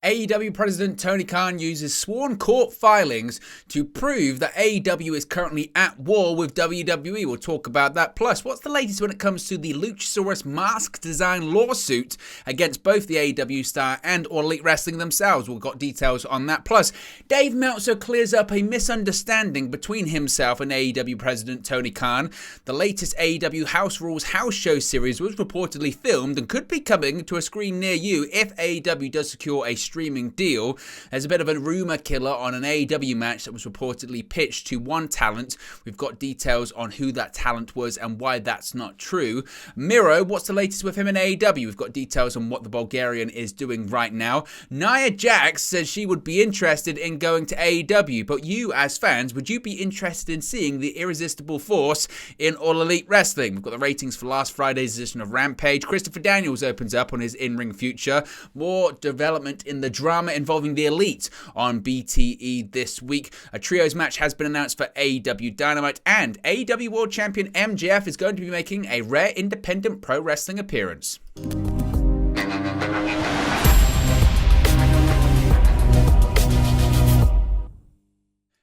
AEW President Tony Khan uses sworn court filings to prove that AEW is currently at war with WWE. We'll talk about that. Plus, what's the latest when it comes to the Luchasaurus mask design lawsuit against both the AEW star and All Elite Wrestling themselves? We've got details on that. Plus, Dave Meltzer clears up a misunderstanding between himself and AEW President Tony Khan. The latest AEW House Rules house show series was reportedly filmed and could be coming to a screen near you if AEW does secure a streaming deal. There's a bit of a rumor killer on an AEW match that was reportedly pitched to one talent. We've got details on who that talent was and why that's not true. Miro, what's the latest with him in AEW? We've got details on what the Bulgarian is doing right now. Nia Jax says she would be interested in going to AEW, but you as fans, would you be interested in seeing the irresistible force in All Elite Wrestling? We've got the ratings for last Friday's edition of Rampage. Christopher Daniels opens up on his in-ring future. More development in the drama involving the Elite on BTE this week. A trios match has been announced for AEW Dynamite, and AEW World Champion MJF is going to be making a rare independent pro wrestling appearance.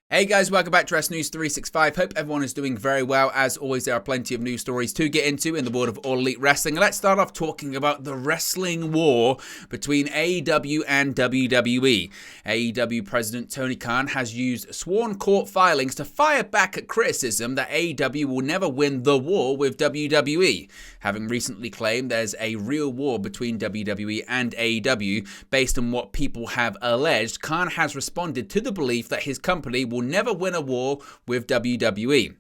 Hey guys, welcome back to Wrestling News 365. Hope everyone is doing very well. As always, there are plenty of news stories to get into in the world of All Elite Wrestling. Let's start off talking about the wrestling war between AEW and WWE. AEW President Tony Khan has used sworn court filings to fire back at criticism that AEW will never win the war with WWE. Having recently claimed there's a real war between WWE and AEW based on what people have alleged, Khan has responded to the belief that his company will never win a war with WWE.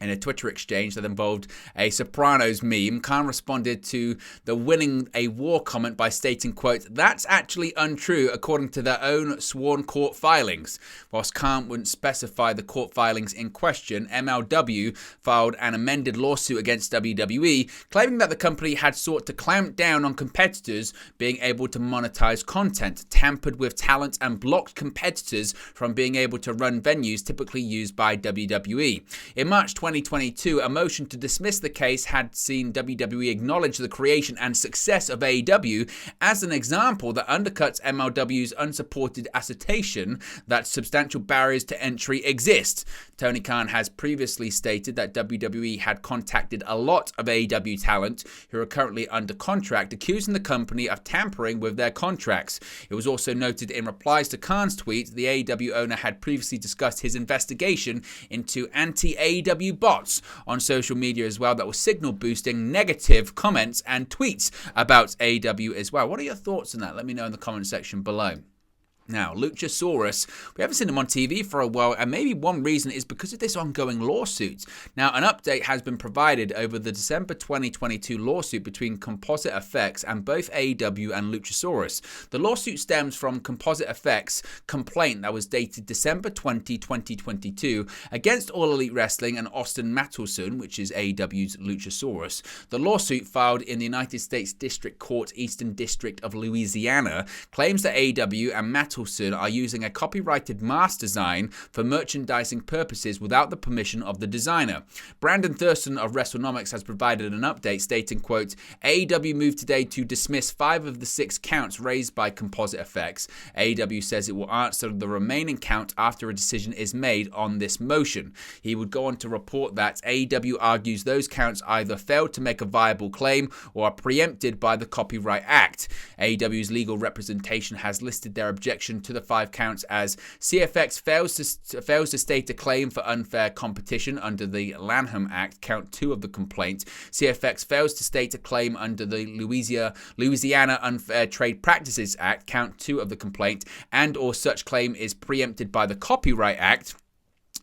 In a Twitter exchange that involved a Sopranos meme, Khan responded to the winning a war comment by stating, quote, "That's actually untrue according to their own sworn court filings." Whilst Khan wouldn't specify the court filings in question, MLW filed an amended lawsuit against WWE, claiming that the company had sought to clamp down on competitors being able to monetize content, tampered with talent, and blocked competitors from being able to run venues typically used by WWE. In March 2022, a motion to dismiss the case had seen WWE acknowledge the creation and success of AEW as an example that undercuts MLW's unsupported assertion that substantial barriers to entry exist. Tony Khan has previously stated that WWE had contacted a lot of AEW talent who are currently under contract, accusing the company of tampering with their contracts. It was also noted in replies to Khan's tweet, the AEW owner had previously discussed his investigation into anti-AEW bots on social media as well that was signal boosting negative comments and tweets about AEW as well. What are your thoughts on that? Let me know in the comment section below. Now, Luchasaurus, we haven't seen him on TV for a while, and maybe one reason is because of this ongoing lawsuit. Now, an update has been provided over the December 2022 lawsuit between Composite Effects and both AEW and Luchasaurus. The lawsuit stems from Composite Effects' complaint that was dated December 20, 2022 against All Elite Wrestling and Austin Mattelson, which is AEW's Luchasaurus. The lawsuit, filed in the United States District Court, Eastern District of Louisiana, claims that AEW and Mattelson are using a copyrighted mask design for merchandising purposes without the permission of the designer. Brandon Thurston of WrestleNomics has provided an update stating, quote, "AEW moved today to dismiss 5 of the 6 counts raised by Composite Effects. AEW says it will answer the remaining count after a decision is made on this motion." He would go on to report that AEW argues those counts either failed to make a viable claim or are preempted by the Copyright Act. AEW's legal representation has listed their objection to the 5 counts as CFX fails to state a claim for unfair competition under the Lanham Act, count 2 of the complaint. CFX fails to state a claim under the Louisiana Unfair Trade Practices Act, count 2 of the complaint, and or such claim is preempted by the Copyright Act.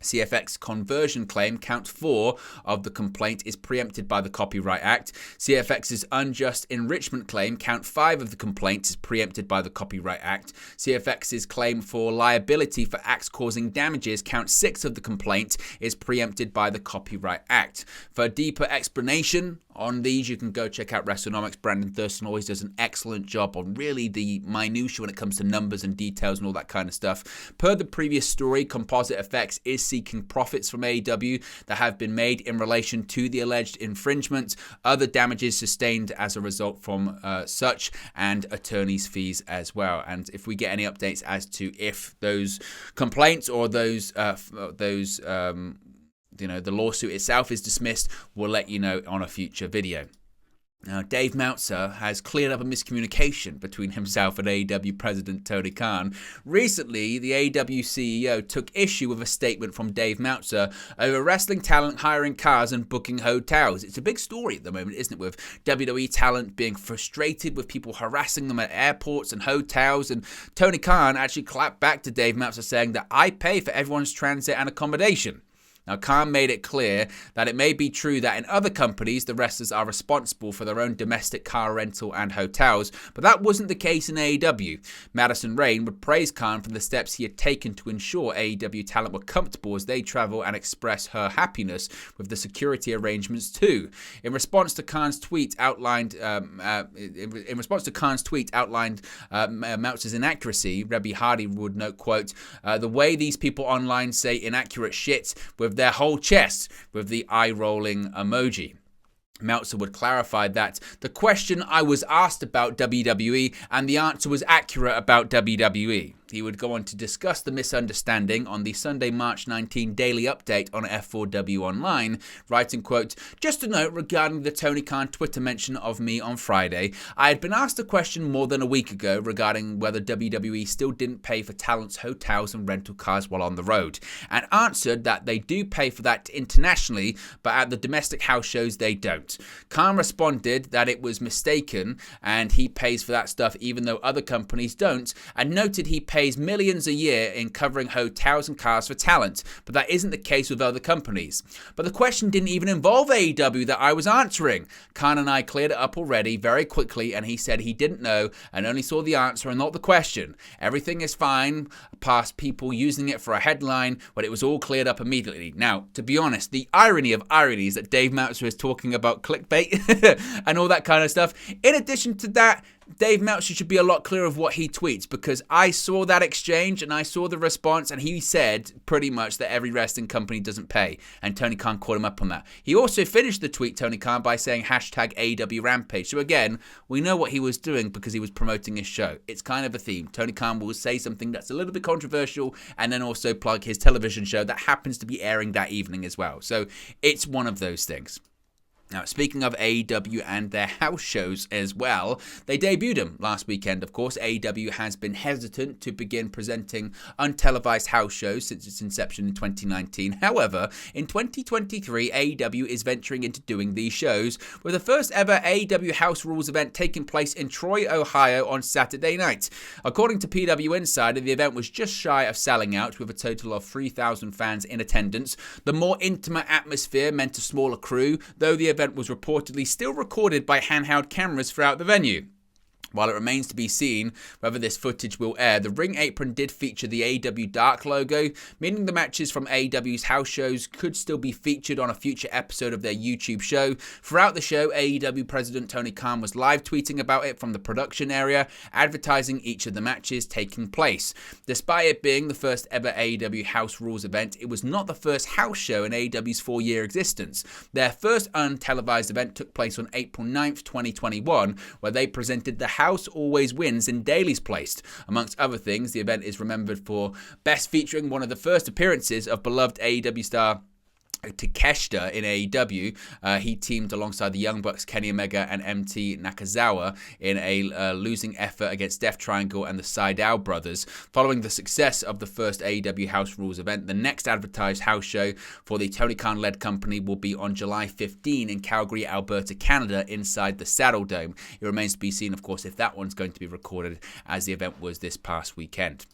CFX conversion claim, count 4 of the complaint, is preempted by the Copyright Act. CFX's unjust enrichment claim, count 5 of the complaint, is preempted by the Copyright Act. CFX's claim for liability for acts causing damages, count 6 of the complaint, is preempted by the Copyright Act. For a deeper explanation on these, you can go check out WrestleNomics. Brandon Thurston always does an excellent job on really the minutiae when it comes to numbers and details and all that kind of stuff. Per the previous story, Composite Effects is seeking profits from AEW that have been made in relation to the alleged infringement, other damages sustained as a result from such, and attorney's fees as well. And if we get any updates as to if those complaints or those the lawsuit itself is dismissed, we'll let you know on a future video. Now, Dave Meltzer has cleared up a miscommunication between himself and AEW President Tony Khan. Recently, the AEW CEO took issue with a statement from Dave Meltzer over wrestling talent hiring cars and booking hotels. It's a big story at the moment, isn't it, with WWE talent being frustrated with people harassing them at airports and hotels. And Tony Khan actually clapped back to Dave Meltzer saying that I pay for everyone's transit and accommodation. Now, Khan made it clear that it may be true that in other companies, the wrestlers are responsible for their own domestic car rental and hotels, but that wasn't the case in AEW. Madison Rayne would praise Khan for the steps he had taken to ensure AEW talent were comfortable as they travel and express her happiness with the security arrangements too. In response to Khan's tweet outlined Meltzer's inaccuracy, Rebby Hardy would note, quote, the way these people online say inaccurate shit with their whole chest, with the eye-rolling emoji. Meltzer would clarify that the question I was asked about WWE and the answer was accurate about WWE. He would go on to discuss the misunderstanding on the Sunday, March 19 daily update on F4W Online, writing, quote, just a note regarding the Tony Khan Twitter mention of me on Friday. I had been asked a question more than a week ago regarding whether WWE still didn't pay for talent's hotels and rental cars while on the road, and answered that they do pay for that internationally, but at the domestic house shows they don't. Khan responded that it was mistaken and he pays for that stuff even though other companies don't, and noted he pays millions a year in covering hotels and cars for talent, but that isn't the case with other companies. But the question didn't even involve AEW that I was answering. Khan and I cleared it up already very quickly, and he said he didn't know and only saw the answer and not the question. Everything is fine, past people using it for a headline, but it was all cleared up immediately. Now, to be honest, the irony of ironies that Dave Meltzer is talking about clickbait and all that kind of stuff. In addition to that, Dave Meltzer should be a lot clearer of what he tweets, because I saw that exchange and I saw the response, and he said pretty much that every wrestling company doesn't pay, and Tony Khan caught him up on that. He also finished the tweet, Tony Khan, by saying hashtag AEW Rampage. So again, we know what he was doing because he was promoting his show. It's kind of a theme. Tony Khan will say something that's a little bit controversial and then also plug his television show that happens to be airing that evening as well. So it's one of those things. Now, speaking of AEW and their house shows as well, they debuted them last weekend, of course. AEW has been hesitant to begin presenting untelevised house shows since its inception in 2019. However, in 2023, AEW is venturing into doing these shows, with the first ever AEW House Rules event taking place in Troy, Ohio on Saturday night. According to PW Insider, the event was just shy of selling out, with a total of 3,000 fans in attendance. The more intimate atmosphere meant a smaller crew, though the event was reportedly still recorded by handheld cameras throughout the venue. While it remains to be seen whether this footage will air, the ring apron did feature the AEW Dark logo, meaning the matches from AEW's house shows could still be featured on a future episode of their YouTube show. Throughout the show, AEW President Tony Khan was live tweeting about it from the production area, advertising each of the matches taking place. Despite it being the first ever AEW House Rules event, it was not the first house show in AEW's 4-year existence. Their first untelevised event took place on April 9th, 2021, where they presented the House Always Wins in Daly's Place. Amongst other things, the event is remembered for best featuring one of the first appearances of beloved AEW star Takeshita in AEW. He teamed alongside the Young Bucks, Kenny Omega and MT Nakazawa in a losing effort against Death Triangle and the Sydal brothers. Following the success of the first AEW House Rules event, the next advertised house show for the Tony Khan-led company will be on July 15 in Calgary, Alberta, Canada, inside the Saddle Dome. It remains to be seen, of course, if that one's going to be recorded, as the event was this past weekend.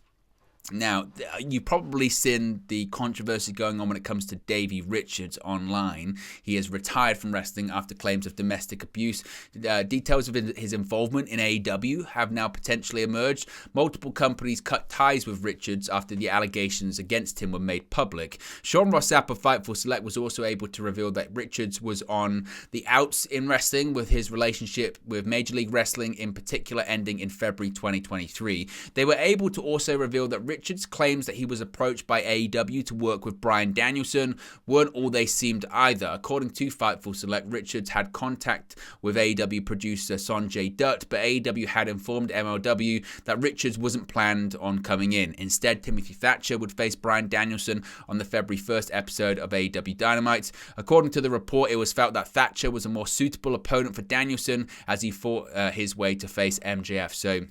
Now, you've probably seen the controversy going on when it comes to Davey Richards online. He has retired from wrestling after claims of domestic abuse. Details of his involvement in AEW have now potentially emerged. Multiple companies cut ties with Richards after the allegations against him were made public. Sean Rossap of Fightful Select was also able to reveal that Richards was on the outs in wrestling, with his relationship with Major League Wrestling in particular ending in February 2023. They were able to also reveal that Richards' claims that he was approached by AEW to work with Bryan Danielson weren't all they seemed either. According to Fightful Select, Richards had contact with AEW producer Sonjay Dutt, but AEW had informed MLW that Richards wasn't planned on coming in. Instead, Timothy Thatcher would face Bryan Danielson on the February 1st episode of AEW Dynamite. According to the report, it was felt that Thatcher was a more suitable opponent for Danielson as he fought his way to face MJF. So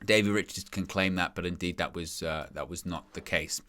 Davey Richards can claim that, but indeed that was not the case.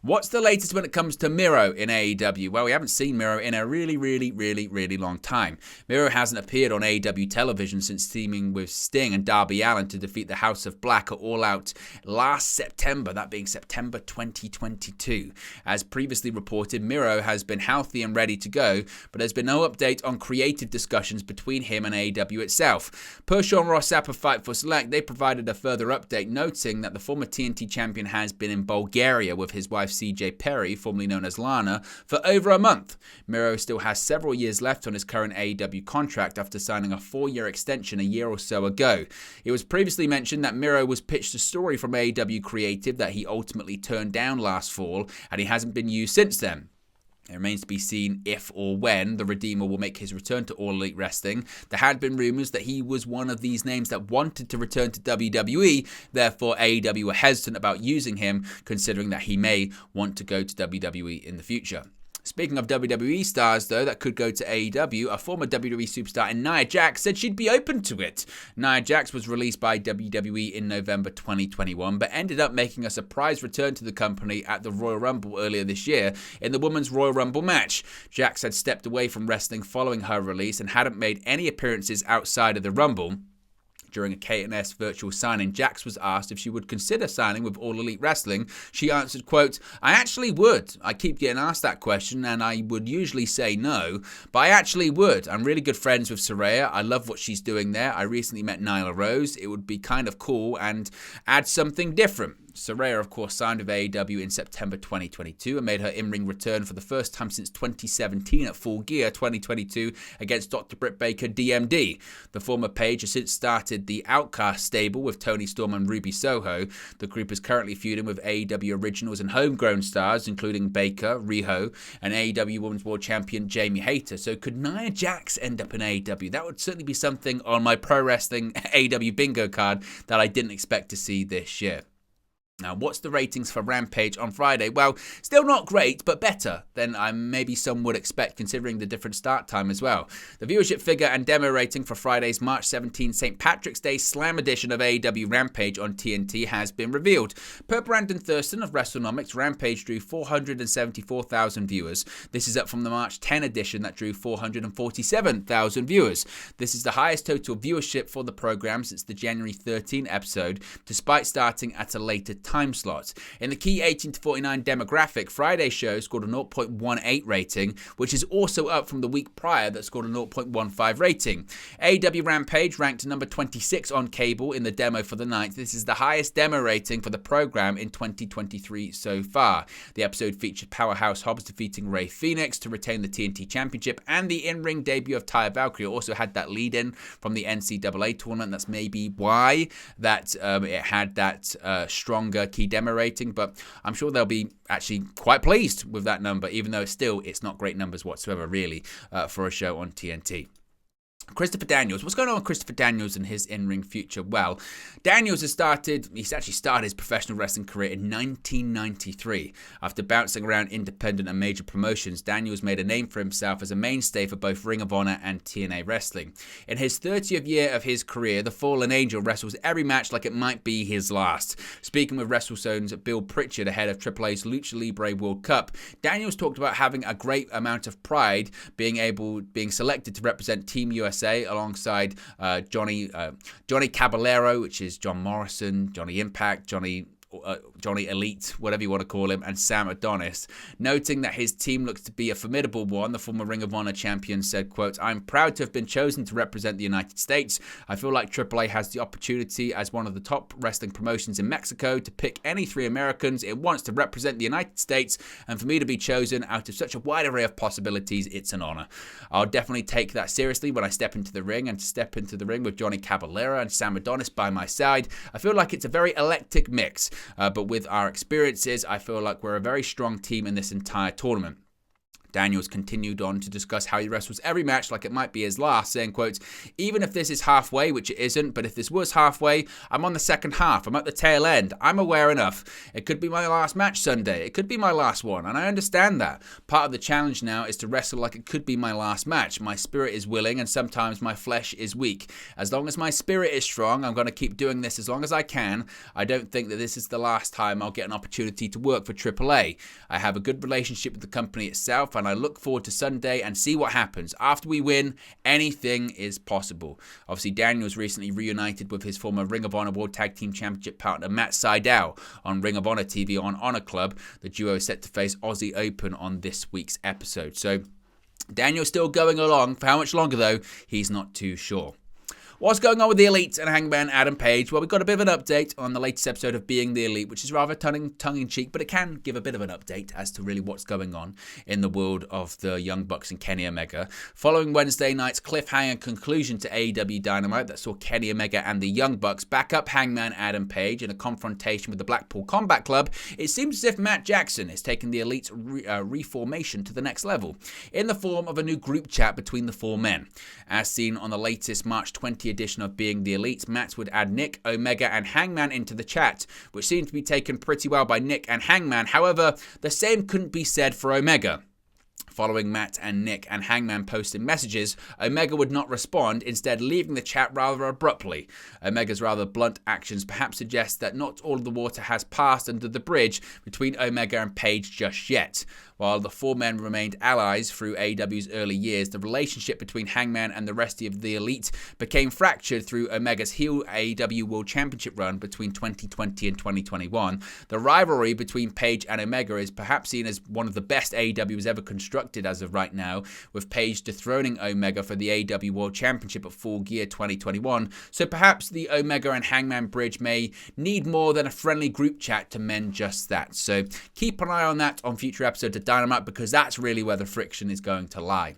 What's the latest when it comes to Miro in AEW? Well, we haven't seen Miro in a really long time. Miro hasn't appeared on AEW television since teaming with Sting and Darby Allin to defeat the House of Black at All Out last September, that being September 2022. As previously reported, Miro has been healthy and ready to go, but there's been no update on creative discussions between him and AEW itself. Per Sean Ross Sapp of Fightful Select, they provided a further update noting that the former TNT champion has been in Bulgaria with his wife CJ Perry, formerly known as Lana, for over a month. Miro still has several years left on his current AEW contract after signing a 4-year extension a year or so ago. It was previously mentioned that Miro was pitched a story from AEW Creative that he ultimately turned down last fall, and he hasn't been used since then. It remains to be seen if or when the Redeemer will make his return to All Elite Wrestling. There had been rumours that he was one of these names that wanted to return to WWE, therefore AEW were hesitant about using him, considering that he may want to go to WWE in the future. Speaking of WWE stars, though, that could go to AEW, a former WWE superstar in Nia Jax said she'd be open to it. Nia Jax was released by WWE in November 2021, but ended up making a surprise return to the company at the Royal Rumble earlier this year in the Women's Royal Rumble match. Jax had stepped away from wrestling following her release and hadn't made any appearances outside of the Rumble. During a K&S virtual signing, Jax was asked if she would consider signing with All Elite Wrestling. She answered, quote, "I actually would. I keep getting asked that question and I would usually say no, but I actually would. I'm really good friends with Saraya. I love what she's doing there. I recently met Nyla Rose. It would be kind of cool and add something different." Saraya, of course, signed with AEW in September 2022 and made her in-ring return for the first time since 2017 at Full Gear 2022 against Dr. Britt Baker DMD. The former Page has since started the Outcast stable with Toni Storm and Ruby Soho. The group is currently feuding with AEW originals and homegrown stars, including Baker, Riho, and AEW Women's World Champion Jamie Hayter. So could Nia Jax end up in AEW? That would certainly be something on my pro wrestling AEW bingo card that I didn't expect to see this year. Now, what's the ratings for Rampage on Friday? Well, still not great, but better than maybe some would expect considering the different start time as well. The viewership figure and demo rating for Friday's March 17 St. Patrick's Day Slam edition of AEW Rampage on TNT has been revealed. Per Brandon Thurston of WrestleNomics, Rampage drew 474,000 viewers. This is up from the March 10 edition that drew 447,000 viewers. This is the highest total viewership for the program since the January 13 episode, despite starting at a later time slot. In the key 18 to 49 demographic, Friday's show scored a 0.18 rating, which is also up from the week prior that scored a 0.15 rating. AEW Rampage ranked number 26 on cable in the demo for the night. This is the highest demo rating for the program in 2023 so far. The episode featured Powerhouse Hobbs defeating Rey Fenix to retain the TNT Championship, and the in-ring debut of Taya Valkyrie also had that lead-in from the NCAA tournament. That's maybe why that it had that stronger key demo rating, but I'm sure they'll be actually quite pleased with that number, even though it's not great numbers whatsoever, really, for a show on TNT. Christopher Daniels. What's going on with Christopher Daniels and his in-ring future? Well, Daniels he's actually started his professional wrestling career in 1993. After bouncing around independent and major promotions, Daniels made a name for himself as a mainstay for both Ring of Honor and TNA Wrestling. In his 30th year of his career, the Fallen Angel wrestles every match like it might be his last. Speaking with WrestleZone's Bill Pritchard ahead of AAA's Lucha Libre World Cup, Daniels talked about having a great amount of pride being selected to represent Team USA alongside Johnny Caballero, which is John Morrison, Johnny Impact, Johnny Elite, whatever you want to call him, and Sam Adonis. Noting that his team looks to be a formidable one, the former Ring of Honor champion said, quote, "I'm proud to have been chosen to represent the United States. I feel like AAA has the opportunity as one of the top wrestling promotions in Mexico to pick any three Americans it wants to represent the United States, and for me to be chosen out of such a wide array of possibilities, it's an honor. I'll definitely take that seriously when I step into the ring, and to step into the ring with Johnny Caballero and Sam Adonis by my side, I feel like it's a very eclectic mix. but with our experiences, I feel like we're a very strong team in this entire tournament. Daniels continued on to discuss how he wrestles every match like it might be his last, saying, quote, even if this is halfway, which it isn't, but if this was halfway, I'm on the second half. I'm at the tail end. I'm aware enough. It could be my last match Sunday. It could be my last one, and I understand that. Part of the challenge now is to wrestle like it could be my last match. My spirit is willing, and sometimes my flesh is weak. As long as my spirit is strong, I'm going to keep doing this as long as I can. I don't think that this is the last time I'll get an opportunity to work for AAA. I have a good relationship with the company itself, and I look forward to Sunday and see what happens. After we win, anything is possible. Obviously, Daniels recently reunited with his former Ring of Honor World Tag Team Championship partner Matt Sydal on Ring of Honor TV on Honor Club. The duo is set to face Aussie Open on this week's episode. So, Daniel's still going along. For how much longer, though, he's not too sure. What's going on with the Elite and Hangman Adam Page? Well, we've got a bit of an update on the latest episode of Being the Elite, which is rather tongue-in-cheek, but it can give a bit of an update as to really what's going on in the world of the Young Bucks and Kenny Omega. Following Wednesday night's cliffhanger conclusion to AEW Dynamite that saw Kenny Omega and the Young Bucks back up Hangman Adam Page in a confrontation with the Blackpool Combat Club, it seems as if Matt Jackson is taking the Elite's reformation to the next level, in the form of a new group chat between the four men. As seen on the latest March 20 edition of Being the Elite, Matt would add Nick, Omega and Hangman into the chat, which seemed to be taken pretty well by Nick and Hangman. However, the same couldn't be said for Omega. Following Matt and Nick and Hangman posting messages, Omega would not respond, instead leaving the chat rather abruptly. Omega's rather blunt actions perhaps suggest that not all of the water has passed under the bridge between Omega and Page just yet. While the four men remained allies through AEW's early years, the relationship between Hangman and the rest of the Elite became fractured through Omega's heel AEW World Championship run between 2020 and 2021. The rivalry between Page and Omega is perhaps seen as one of the best AEW has ever constructed as of right now, with Page dethroning Omega for the AEW World Championship at Full Gear 2021. So perhaps the Omega and Hangman bridge may need more than a friendly group chat to mend just that. So keep an eye on that on future episodes of Dynamite, because that's really where the friction is going to lie.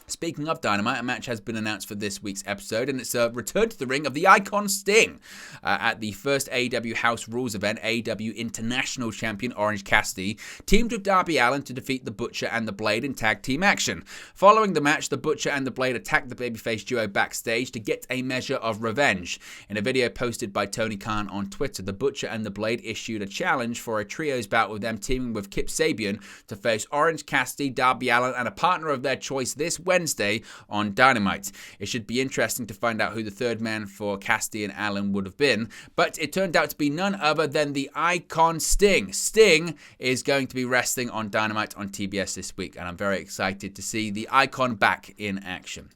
Speaking of Dynamite, a match has been announced for this week's episode, and it's a return to the ring of the Icon Sting. At the first AEW House Rules event, AEW International Champion Orange Cassidy teamed with Darby Allin to defeat the Butcher and the Blade in tag team action. Following the match, the Butcher and the Blade attacked the babyface duo backstage to get a measure of revenge. In a video posted by Tony Khan on Twitter, the Butcher and the Blade issued a challenge for a trios bout, with them teaming with Kip Sabian to face Orange Cassidy, Darby Allin, and a partner of their choice this Wednesday on Dynamite. It should be interesting to find out who the third man for Cassidy and Allin would have been, but it turned out to be none other than the Icon Sting. Sting is going to be wrestling on Dynamite on TBS this week, and I'm very excited to see the Icon back in action.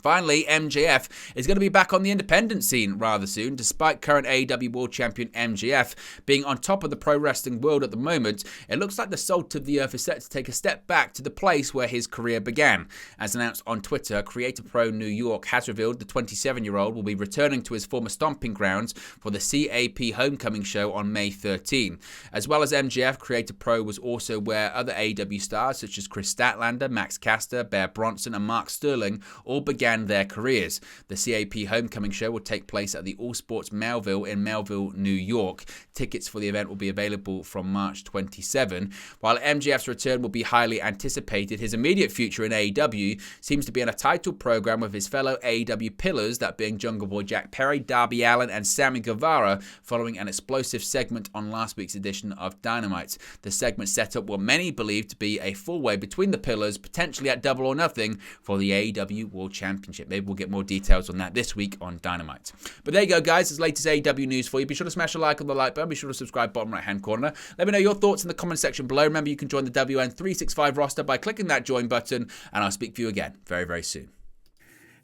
Finally, MJF is going to be back on the independent scene rather soon. Despite current AEW World Champion MJF being on top of the pro wrestling world at the moment, it looks like the salt of the earth is set to take a step back to the place where his career began. As announced on Twitter, Creator Pro New York has revealed the 27-year-old will be returning to his former stomping grounds for the CAP Homecoming show on May 13. As well as MJF, Creator Pro was also where other AEW stars such as Chris Statlander, Max Caster, Bear Bronson and Mark Sterling all began their careers. The CAP Homecoming show will take place at the All Sports Melville in Melville, New York. Tickets for the event will be available from March 27. While MJF's return will be highly anticipated, his immediate future in AEW seems to be in a title program with his fellow AEW pillars, that being Jungle Boy Jack Perry, Darby Allin and Sammy Guevara, following an explosive segment on last week's edition of Dynamite. The segment set up what many believe to be a four-way between the pillars, potentially at Double or Nothing for the AEW World Championship. Maybe we'll get more details on that this week on Dynamite. But there you go, guys. It's latest AEW news for you. Be sure to smash a like on the like button. Be sure to subscribe bottom right-hand corner. Let me know your thoughts in the comment section below. Remember, you can join the WN365 roster by clicking that join button, and I'll speak to you again very, very soon.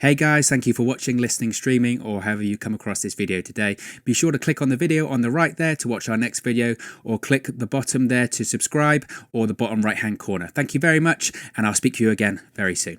Hey guys, thank you for watching, listening, streaming, or however you come across this video today. Be sure to click on the video on the right there to watch our next video, or click the bottom there to subscribe, or the bottom right hand corner. Thank you very much, and I'll speak to you again very soon.